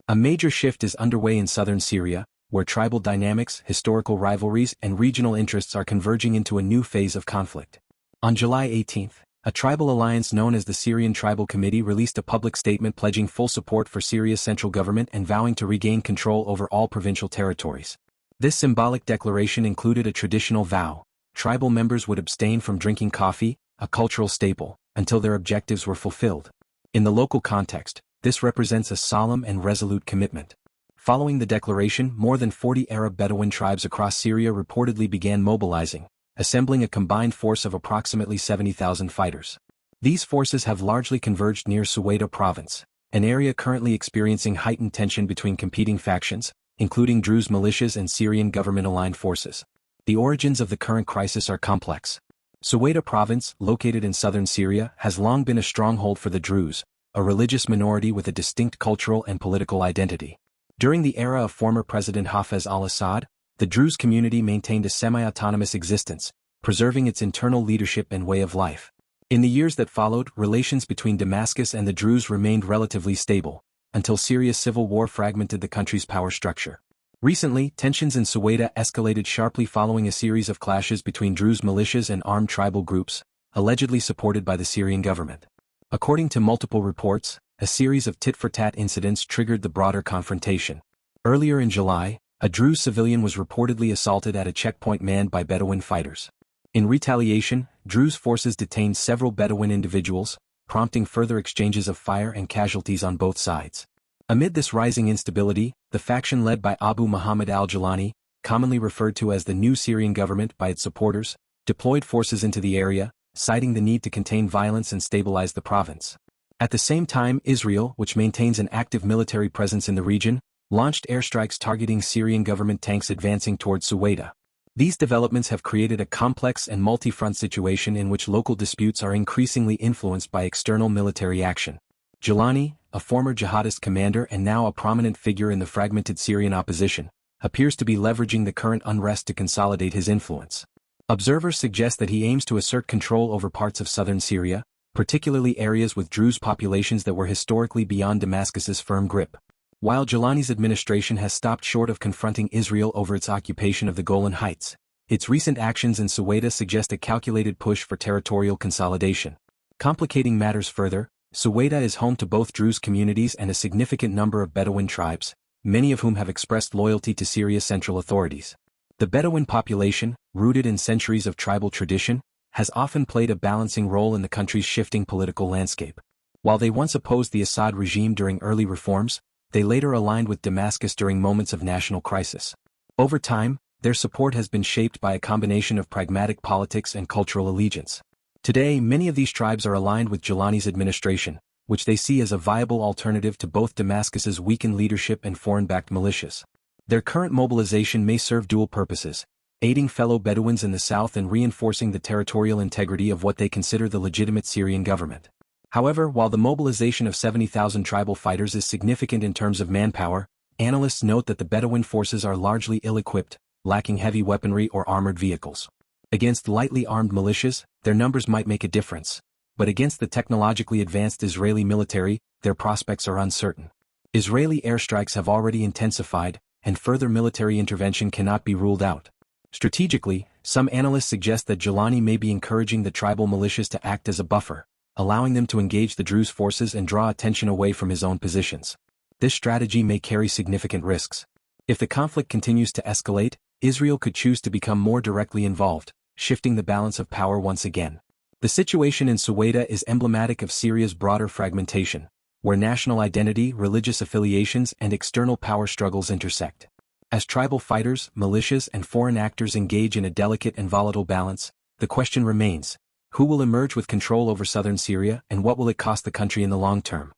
A major shift is underway in southern Syria, where tribal dynamics, historical rivalries, and regional interests are converging into a new phase of conflict. On July 18, a tribal alliance known as the Syrian Tribal Committee released a public statement pledging full support for Syria's central government and vowing to regain control over all provincial territories. This symbolic declaration included a traditional vow: tribal members would abstain from drinking coffee, a cultural staple, until their objectives were fulfilled. In the local context, this represents a solemn and resolute commitment. Following the declaration, more than 40 Arab Bedouin tribes across Syria reportedly began mobilizing, assembling a combined force of approximately 70,000 fighters. These forces have largely converged near Suweida province, an area currently experiencing heightened tension between competing factions, including Druze militias and Syrian government-aligned forces. The origins of the current crisis are complex. Suweida province, located in southern Syria, has long been a stronghold for the Druze, a religious minority with a distinct cultural and political identity. During the era of former President Hafez al-Assad, the Druze community maintained a semi-autonomous existence, preserving its internal leadership and way of life. In the years that followed, relations between Damascus and the Druze remained relatively stable, until Syria's civil war fragmented the country's power structure. Recently, tensions in Suweida escalated sharply following a series of clashes between Druze militias and armed tribal groups, allegedly supported by the Syrian government. According to multiple reports, a series of tit-for-tat incidents triggered the broader confrontation. Earlier in July, a Druze civilian was reportedly assaulted at a checkpoint manned by Bedouin fighters. In retaliation, Druze forces detained several Bedouin individuals, prompting further exchanges of fire and casualties on both sides. Amid this rising instability, the faction led by Abu Muhammad al-Jilani, commonly referred to as the new Syrian government by its supporters, deployed forces into the area, citing the need to contain violence and stabilize the province. At the same time, Israel, which maintains an active military presence in the region, launched airstrikes targeting Syrian government tanks advancing towards Suweida. These developments have created a complex and multi-front situation in which local disputes are increasingly influenced by external military action. Jilani, a former jihadist commander and now a prominent figure in the fragmented Syrian opposition, appears to be leveraging the current unrest to consolidate his influence. Observers suggest that he aims to assert control over parts of southern Syria, particularly areas with Druze populations that were historically beyond Damascus's firm grip. While Jilani's administration has stopped short of confronting Israel over its occupation of the Golan Heights, its recent actions in Suweida suggest a calculated push for territorial consolidation. Complicating matters further, Suweida is home to both Druze communities and a significant number of Bedouin tribes, many of whom have expressed loyalty to Syria's central authorities. The Bedouin population, rooted in centuries of tribal tradition, has often played a balancing role in the country's shifting political landscape. While they once opposed the Assad regime during early reforms, they later aligned with Damascus during moments of national crisis. Over time, their support has been shaped by a combination of pragmatic politics and cultural allegiance. Today, many of these tribes are aligned with Jilani's administration, which they see as a viable alternative to both Damascus's weakened leadership and foreign-backed militias. Their current mobilization may serve dual purposes: aiding fellow Bedouins in the south and reinforcing the territorial integrity of what they consider the legitimate Syrian government. However, while the mobilization of 70,000 tribal fighters is significant in terms of manpower, analysts note that the Bedouin forces are largely ill-equipped, lacking heavy weaponry or armored vehicles. Against lightly armed militias, their numbers might make a difference, but against the technologically advanced Israeli military, their prospects are uncertain. Israeli airstrikes have already intensified, and further military intervention cannot be ruled out. Strategically, some analysts suggest that Jilani may be encouraging the tribal militias to act as a buffer, allowing them to engage the Druze forces and draw attention away from his own positions. This strategy may carry significant risks. If the conflict continues to escalate, Israel could choose to become more directly involved, shifting the balance of power once again. The situation in Suweida is emblematic of Syria's broader fragmentation, where national identity, religious affiliations, and external power struggles intersect. As tribal fighters, militias, and foreign actors engage in a delicate and volatile balance, the question remains: who will emerge with control over southern Syria, and what will it cost the country in the long term?